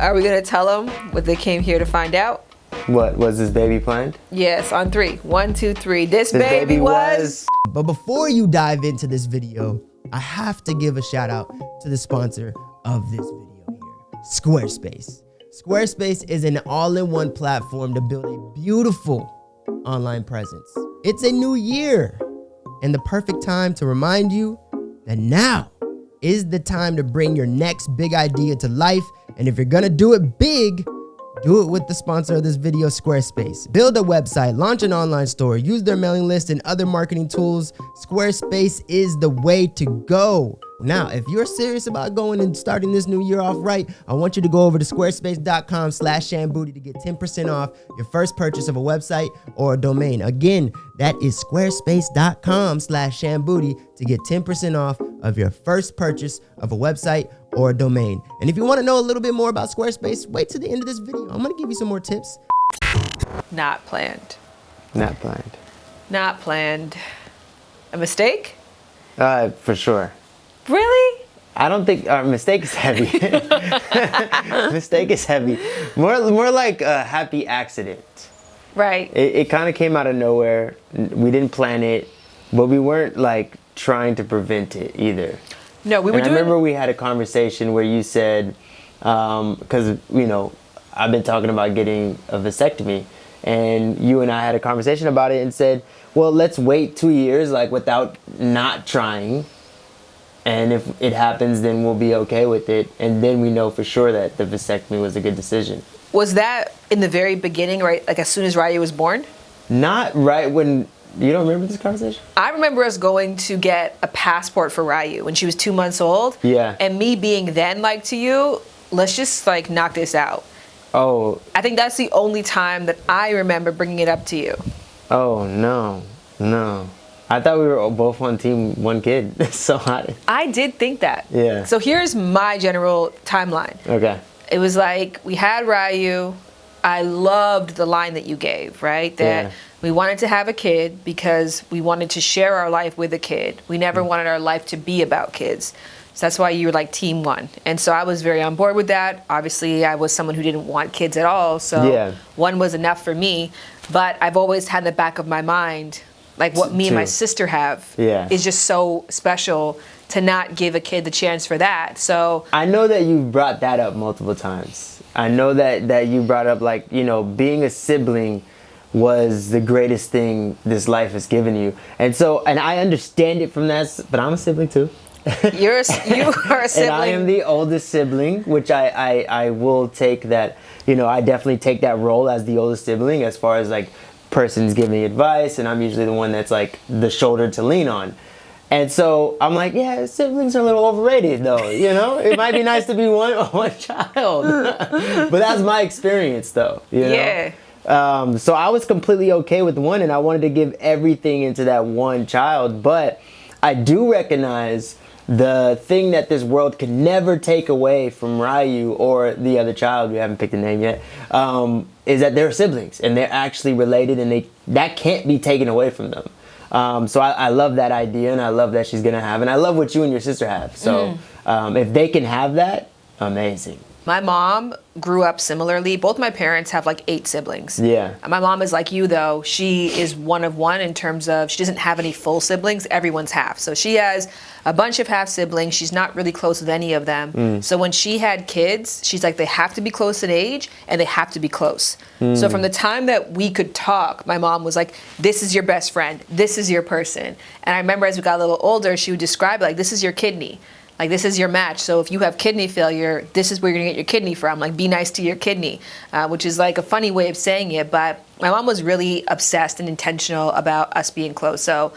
Are we gonna tell them what they came here to find out? What, was this baby planned? Yes, on 3. 1, 2, 3. This baby was... But before you dive into this video, I have to give a shout out to the sponsor of this video here, Squarespace. Squarespace is an all-in-one platform to build a beautiful online presence. It's a new year and the perfect time to remind you that now is the time to bring your next big idea to life. And if you're gonna do it big, do it with the sponsor of this video, Squarespace. Build a website, launch an online store, use their mailing list and other marketing tools. Squarespace is the way to go. Now, if you're serious about going and starting this new year off right, I want you to go over to squarespace.com/shambooty to get 10% off your first purchase of a website or a domain. Again, that is squarespace.com/shambooty to get 10% off of your first purchase of a website or a domain. And if you want to know a little bit more about Squarespace, wait till the end of this video. I'm going to give you some more tips. Not planned. Not planned. Not planned. A mistake? For sure. Really? I don't think mistake is heavy. Mistake is heavy. More like a happy accident. Right. It kind of came out of nowhere. We didn't plan it, but we weren't like trying to prevent it either. No, we were doing... I remember we had a conversation where you said, because you know, I've been talking about getting a vasectomy, and you and I had a conversation about it and said, well, let's wait 2 years, like without not trying. And if it happens, then we'll be okay with it. And then we know for sure that the vasectomy was a good decision. Was that in the very beginning, right? Like as soon as Ryu was born? Not right when... You don't remember this conversation? I remember us going to get a passport for Ryu when she was 2 months old. Yeah. And me being then like to you, let's just like knock this out. Oh. I think that's the only time that I remember bringing it up to you. Oh, no. I thought we were both on team one kid. So I did think that. Yeah. So here's my general timeline. Okay. It was like we had Ryu. I loved the line that you gave, right? That we wanted to have a kid because we wanted to share our life with a kid. We never wanted our life to be about kids. So that's why you were like team one. And so I was very on board with that. Obviously, I was someone who didn't want kids at all. So one was enough for me. But I've always had in the back of my mind, like what me and my sister have is just so special to not give a kid the chance for that. So I know that you brought that up multiple times. I know that you brought up, like, you know, being a sibling was the greatest thing this life has given you. And so, and I understand it from that, but I'm a sibling too. You are a sibling. And I am the oldest sibling, which I will take that, you know, I definitely take that role as the oldest sibling as far as like person's giving me advice, and I'm usually the one that's like the shoulder to lean on. And so I'm like, yeah, siblings are a little overrated though, you know? It might be nice to be one child. But that's my experience though, you know? Yeah. So I was completely okay with one, and I wanted to give everything into that one child. But I do recognize the thing that this world could never take away from Ryu or the other child, we haven't picked a name yet, is that they're siblings and they're actually related, and that can't be taken away from them. So I love that idea, and I love that she's gonna have, and I love what you and your sister have. So if they can have that, amazing. My mom grew up similarly. Both my parents have like 8 siblings. Yeah. My mom is like you though. She is one of one in terms of she doesn't have any full siblings. Everyone's half. So she has a bunch of half siblings. She's not really close with any of them. So when she had kids, she's like, they have to be close in age and they have to be close. So from the time that we could talk, my mom was like, this is your best friend. This is your person. And I remember as we got a little older, she would describe it like, this is your kidney. Like, this is your match. So if you have kidney failure, this is where you're gonna get your kidney from. Like, be nice to your kidney, which is like a funny way of saying it. But my mom was really obsessed and intentional about us being close. So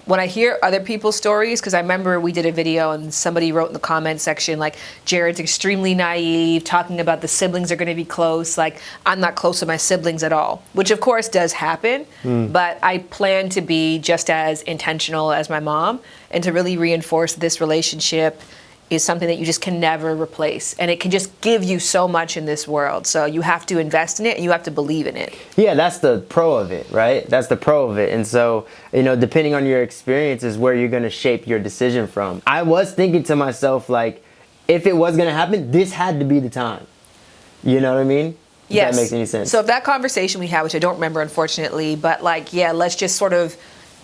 when I hear other people's stories, because I remember we did a video and somebody wrote in the comment section, like, Jared's extremely naive, talking about the siblings are gonna be close. Like, I'm not close to my siblings at all, which of course does happen. But I plan to be just as intentional as my mom and to really reinforce this relationship is something that you just can never replace. And it can just give you so much in this world. So you have to invest in it and you have to believe in it. Yeah, that's the pro of it, right? That's the pro of it. And so, you know, depending on your experience is where you're gonna shape your decision from. I was thinking to myself, like, if it was gonna happen, this had to be the time. You know what I mean? If Yes. that makes any sense. So if that conversation we had, which I don't remember unfortunately, but like, yeah, let's just sort of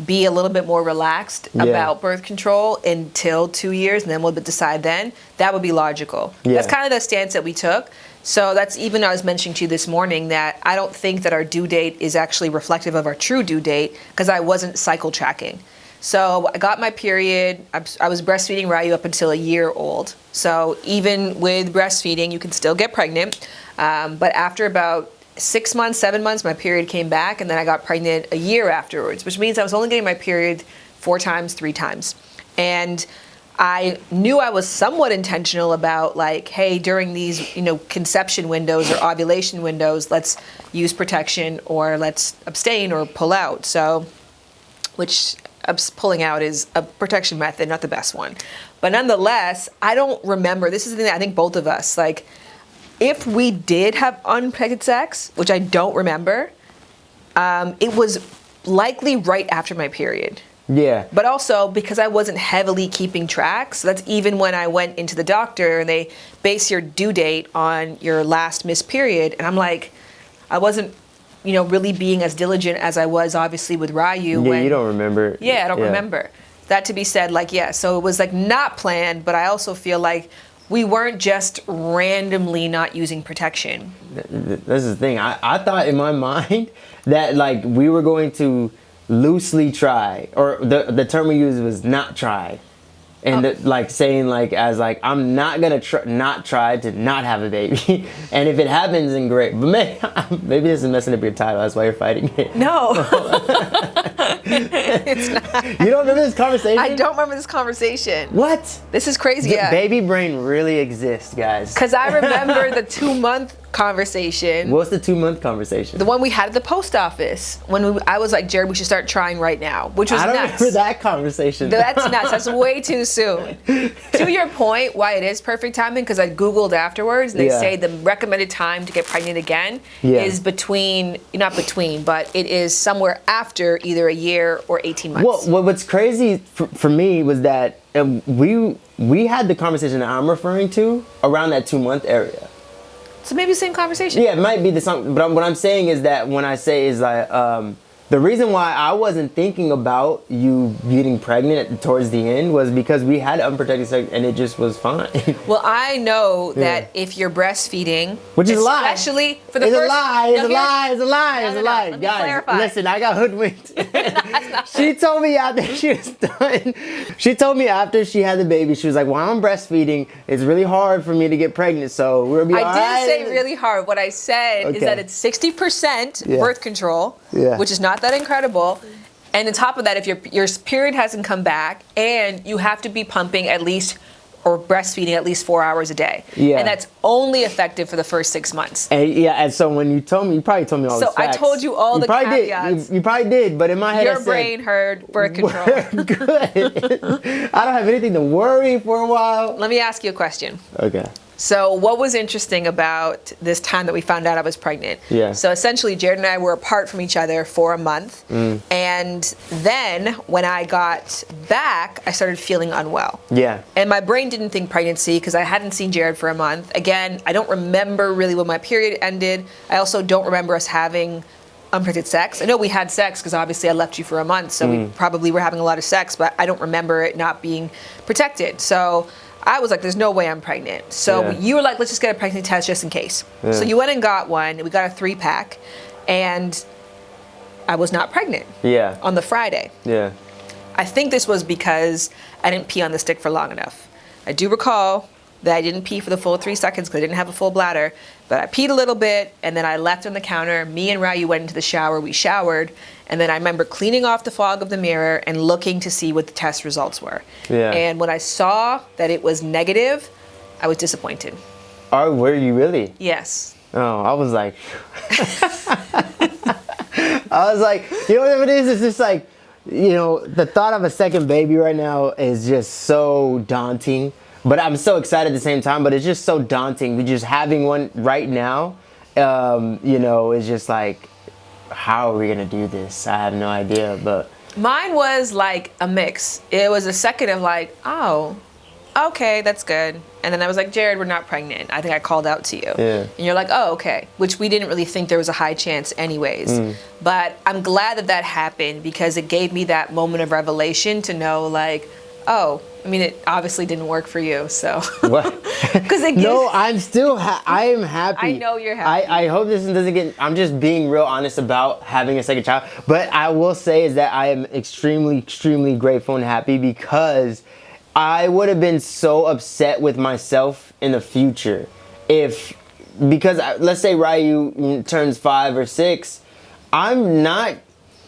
be a little bit more relaxed about birth control until 2 years, and then we'll decide then. That would be logical. Yeah. That's kind of the stance that we took. So that's even I was mentioning to you this morning that I don't think that our due date is actually reflective of our true due date because I wasn't cycle tracking. So I got my period. I was breastfeeding Ryu up until a year old. So even with breastfeeding, you can still get pregnant. But after about 6 months, 7 months, my period came back, and then I got pregnant a year afterwards, which means I was only getting my period 4 times, 3 times. And I knew I was somewhat intentional about like, hey, during these, conception windows or ovulation windows, let's use protection or let's abstain or pull out. So, which pulling out is a protection method, not the best one. But nonetheless, I don't remember, this is the thing that I think both of us, like, if we did have unprotected sex, which I don't remember, it was likely right after my period. Yeah. But also because I wasn't heavily keeping track. So that's even when I went into the doctor and they base your due date on your last missed period. And I'm like, I wasn't, really being as diligent as I was obviously with Ryu. Yeah, you don't remember. Yeah, I don't remember. That to be said, like, yeah, so it was like not planned, but I also feel like we weren't just randomly not using protection. This is the thing. I thought in my mind that like we were going to loosely try, or the term we used was not try. And like saying like as like I'm not gonna not try to not have a baby, and if it happens, then great. But maybe this is messing up your title. That's why you're fighting it. No, it's not. You don't remember this conversation? I don't remember this conversation. What? This is crazy. Yeah, Baby brain really exists, guys. because I remember the 2-month conversation. What's the 2-month conversation? The one we had at the post office when I was like, Jared, we should start trying right now, which was I don't nuts. remember that conversation. That's nuts. That's way too soon. To your point, why it is perfect timing, because I Googled afterwards, and they say the recommended time to get pregnant again is not between, but it is somewhere after either a year or 18 months. Well, what's crazy for me was that we had the conversation that I'm referring to around that 2-month area. So maybe the same conversation. Yeah, it might be the same. But what I'm saying is that when I say is like the reason why I wasn't thinking about you getting pregnant towards the end was because we had unprotected sex and it just was fine. Well, I know that if you're breastfeeding, which is a lie, especially for the it's first, a lie, it's a lie, it's a lie, it's a lie. Let me Guys, clarify. listen, I got hoodwinked. She told me after she was done. She told me after she had the baby, she was like, "While I'm breastfeeding, it's really hard for me to get pregnant, so we'll be all right." I did say really hard. What I said is that it's 60% birth control, which is not that incredible. And on top of that, if your period hasn't come back and you have to be pumping at least or breastfeeding at least 4 hours a day. Yeah. And that's only effective for the first 6 months. And so when you told me, you probably told me all the facts. So I told you all the caveats. You probably did, but in my head Your I said, brain heard birth control. we're good. I don't have anything to worry for a while. Let me ask you a question. Okay. So what was interesting about this time that we found out I was pregnant? Yeah. So essentially, Jared and I were apart from each other for a month. And then when I got back, I started feeling unwell. Yeah. And my brain didn't think pregnancy because I hadn't seen Jared for a month. Again, I don't remember really when my period ended. I also don't remember us having unprotected sex. I know we had sex because obviously I left you for a month, so we probably were having a lot of sex, but I don't remember it not being protected. So I was like, there's no way I'm pregnant. So you were like, let's just get a pregnancy test just in case. So you went and got one. We got a 3-pack, and I was not pregnant on the Friday. Yeah. I think this was because I didn't pee on the stick for long enough. I do recall that I didn't pee for the full 3 seconds because I didn't have a full bladder, but I peed a little bit, and then I left on the counter. Me and Ryu went into the shower. We showered, and then I remember cleaning off the fog of the mirror and looking to see what the test results were. Yeah. And when I saw that it was negative, I was disappointed. Oh, were you really? Yes. Oh, I was like, you know what it is? It's just like, the thought of a second baby right now is just so daunting. But I'm so excited at the same time, but it's just so daunting. Just having one right now, is just like, how are we gonna do this? I have no idea, but. Mine was like a mix. It was a second of like, oh, okay, that's good. And then I was like, Jared, we're not pregnant. I think I called out to you. Yeah. And you're like, oh, okay. Which we didn't really think there was a high chance anyways. But I'm glad that that happened because it gave me that moment of revelation to know like, oh, I mean, it obviously didn't work for you, so. What? Because it gives, No, I'm still, I am happy. I know you're happy. I hope this doesn't get, I'm just being real honest about having a second child. But I will say is that I am extremely, extremely grateful and happy because I would have been so upset with myself in the future if, because let's say Ryu turns 5 or 6, I'm not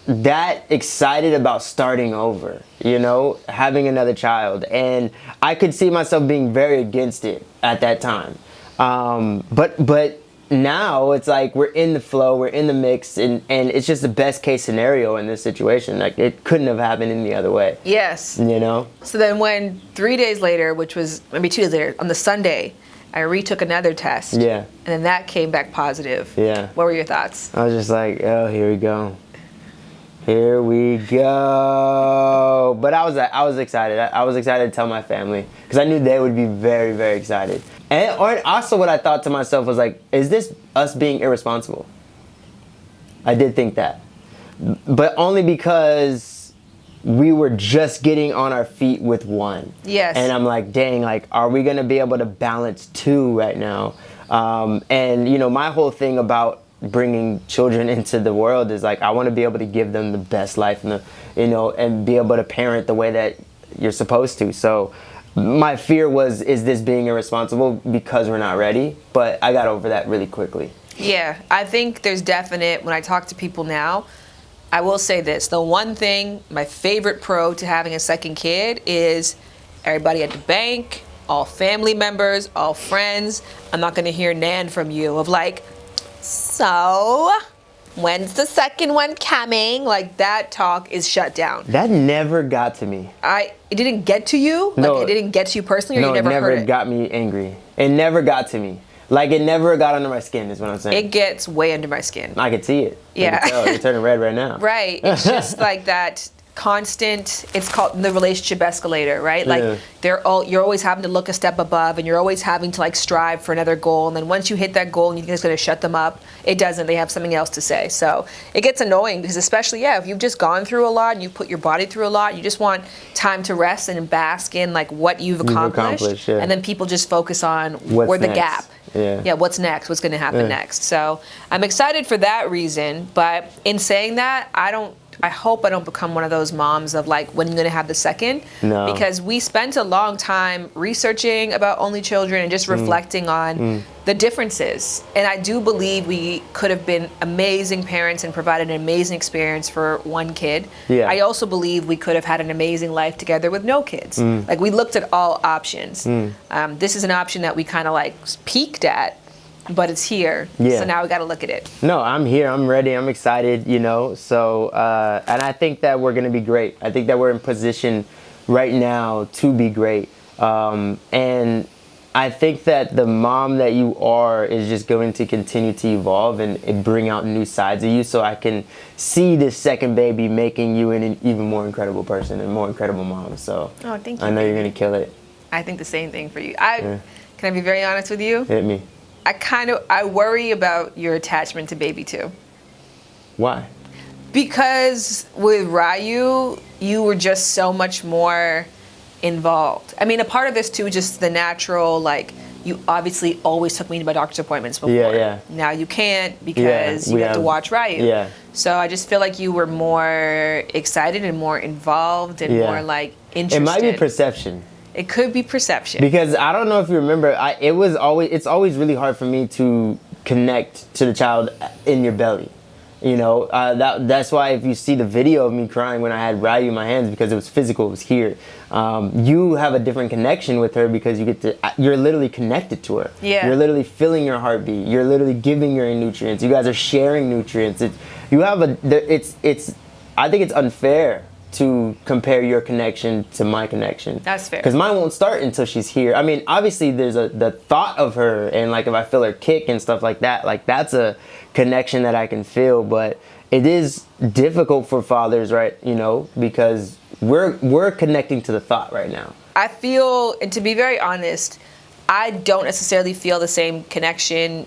that excited about starting over, you know, having another child. And I could see myself being very against it at that time. But now it's like we're in the flow, we're in the mix, and it's just the best case scenario in this situation. Like it couldn't have happened any other way. yes. You know? So then when 3 days later, which was maybe 2 days later, on the Sunday, I retook another test. Yeah. And then that came back positive. Yeah. What were your thoughts? I was just like, oh, here we go. Here we go. But I was excited. I was excited to tell my family because I knew they would be very, very excited. And also what I thought to myself was like, is this us being irresponsible? I did think that. But only because we were just getting on our feet with one. Yes. And I'm like, dang, like, are we going to be able to balance 2 right now? And, you know, my whole thing about bringing children into the world is like I want to be able to give them the best life and and be able to parent the way that you're supposed to. So my fear was, is this being irresponsible because we're not ready? But I got over that really quickly. Yeah, I think there's definite, when I talk to people now, I will say this, the one thing, my favorite pro to having a second kid is everybody at the bank, all family members, all friends. I'm not going to hear Nan from you of like, so when's the second one coming? Like that talk is shut down. That never got to me. It didn't get to you? No. Like it didn't get to you personally, or No, you never it heard never it? got me angry. It never got to me. Like it never got under my skin is what I'm saying. It gets way under my skin. I could see it. Yeah. I can tell. You're turning red right now. Right. It's just like that constant, it's called the relationship escalator, right? Like Yeah. you're always having to look a step above and you're always having to like strive for another goal. And then once you hit that goal and you think it's going to shut them up, it doesn't. They have something else to say. So it gets annoying because especially, if you've just gone through a lot and you put your body through a lot, you just want time to rest and bask in like what you've accomplished. Yeah. And then people just focus on What's where the next? gap. Yeah. What's next? What's going to happen next? So I'm excited for that reason. But in saying that, I hope I don't become one of those moms of like, when are you going to have the second? No. Because we spent a long time researching about only children and just reflecting on the differences. And I do believe we could have been amazing parents and provided an amazing experience for one kid. Yeah. I also believe we could have had an amazing life together with no kids. Like we looked at all options. This is an option that we kind of like peaked at, but it's here. Yeah. So now we got to look at it. No, I'm here. I'm ready. I'm excited, So, and I think that we're going to be great. I think that we're in position right now to be great. And I think that the mom that you are is just going to continue to evolve and bring out new sides of you. So I can see this second baby making you an even more incredible person and more incredible mom. So Oh, thank you. I know you're going to kill it. I think the same thing for you. Can I be very honest with you? Hit me. I worry about your attachment to baby too. Why? Because with Ryu, you were just so much more involved. I mean, a part of this too, just the natural, like, you obviously always took me to my doctor's appointments before. Yeah. Now you can't because you have to watch Ryu. Yeah. So I just feel like you were more excited and more involved and more like interested. It might be perception. It could be perception. Because I don't know if you remember, it's always really hard for me to connect to the child in your belly. That's why if you see the video of me crying when I had Ryu in my hands, because it was physical, it was here. You have a different connection with her because you're literally connected to her. Yeah. You're literally feeling her heartbeat. You're literally giving her nutrients. You guys are sharing nutrients. I think it's unfair to compare your connection to my connection. That's fair. Because mine won't start until she's here. I mean, obviously there's the thought of her and like if I feel her kick and stuff like that, like that's a connection that I can feel, but it is difficult for fathers, right? Because we're connecting to the thought right now. I feel, and to be very honest, I don't necessarily feel the same connection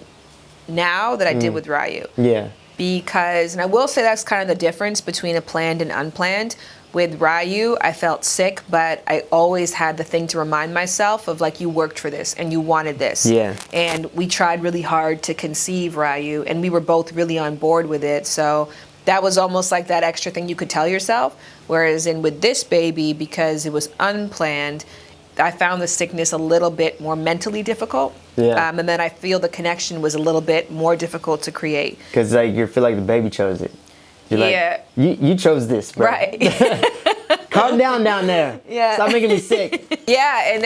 now that I did with Ryu. Yeah. Because, and I will say that's kind of the difference between a planned and unplanned. With Ryu, I felt sick, but I always had the thing to remind myself of, like, you worked for this and you wanted this. Yeah. And we tried really hard to conceive Ryu, and we were both really on board with it. So that was almost like that extra thing you could tell yourself. Whereas with this baby, because it was unplanned, I found the sickness a little bit more mentally difficult. Yeah. And then I feel the connection was a little bit more difficult to create. Because, like, you feel like the baby chose it. You're Yeah. like, you chose this, bro. Right. Calm down there. Yeah. Stop making me sick. Yeah, and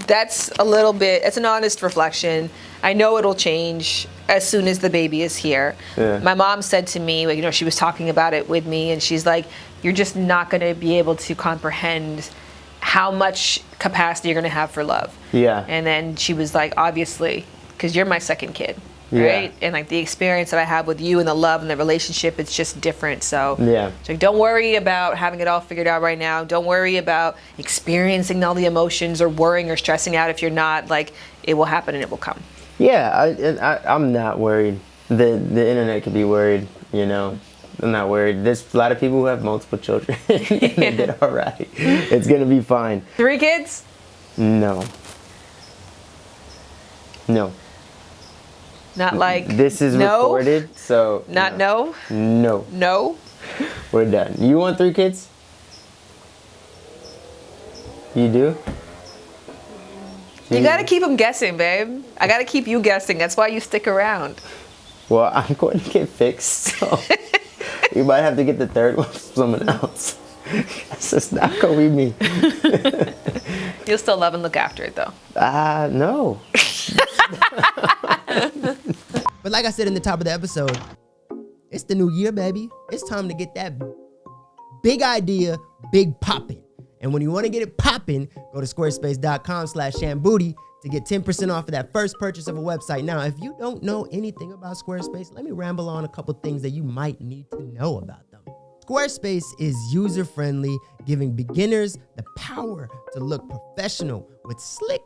that's a little bit, it's an honest reflection. I know it'll change as soon as the baby is here. Yeah. My mom said to me, like, you know, she was talking about it with me, and she's like, you're just not going to be able to comprehend how much capacity you're going to have for love. Yeah. And then she was like, obviously, because you're my second kid. Yeah. Right? And like the experience that I have with you and the love and the relationship, it's just different. So, Yeah. so don't worry about having it all figured out right now. Don't worry about experiencing all the emotions or worrying or stressing out if you're not. Like, it will happen and it will come. Yeah, I'm not worried. The internet could be worried, you know. I'm not worried. There's a lot of people who have multiple children and they did all right. It's going to be fine. 3 kids? No. Not like This is no? recorded, so Not no? No. No? We're done. You want 3 kids? You do? You gotta keep them guessing, babe. I gotta keep you guessing. That's why you stick around. Well, I'm going to get fixed, so you might have to get the 3rd one from someone else. It's just not gonna be me. You'll still love and look after it, though. No. But like I said in the top of the episode, it's the new year, baby. It's time to get that big idea, big poppin'. And when you want to get it poppin', go to squarespace.com/shambooty to get 10% off of that first purchase of a website. Now, if you don't know anything about Squarespace, let me ramble on a couple things that you might need to know about them. Squarespace is user-friendly, giving beginners the power to look professional with slick,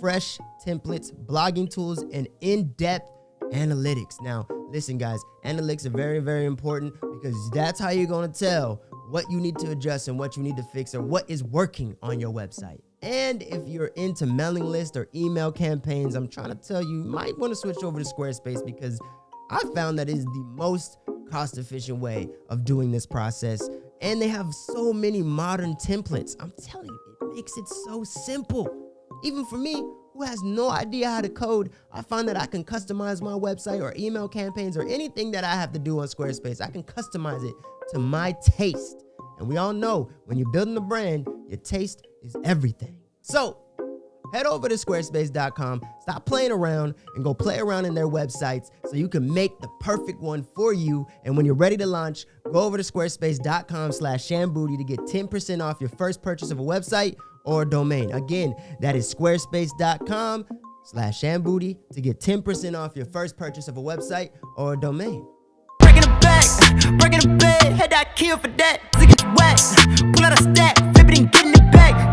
fresh templates, blogging tools, and in-depth analytics. Now, listen, guys, analytics are very, very important because that's how you're going to tell what you need to adjust and what you need to fix or what is working on your website. And if you're into mailing lists or email campaigns, I'm trying to tell you, you might want to switch over to Squarespace because I found that is the most cost-efficient way of doing this process. And they have so many modern templates. I'm telling you, it makes it so simple. Even for me, who has no idea how to code, I find that I can customize my website or email campaigns or anything that I have to do on Squarespace. I can customize it to my taste. And we all know when you're building a brand, your taste is everything. So head over to squarespace.com, stop playing around, and go play around in their websites so you can make the perfect one for you. And when you're ready to launch, go over to squarespace.com/shambooty to get 10% off your first purchase of a website or domain. Again, that is squarespace.com/shambooty to get 10% off your first purchase of a website or a domain. Breaking the back, breaking the bed, head I kill for that. Nigga, wet, pull out a stack, flip it and get in the back.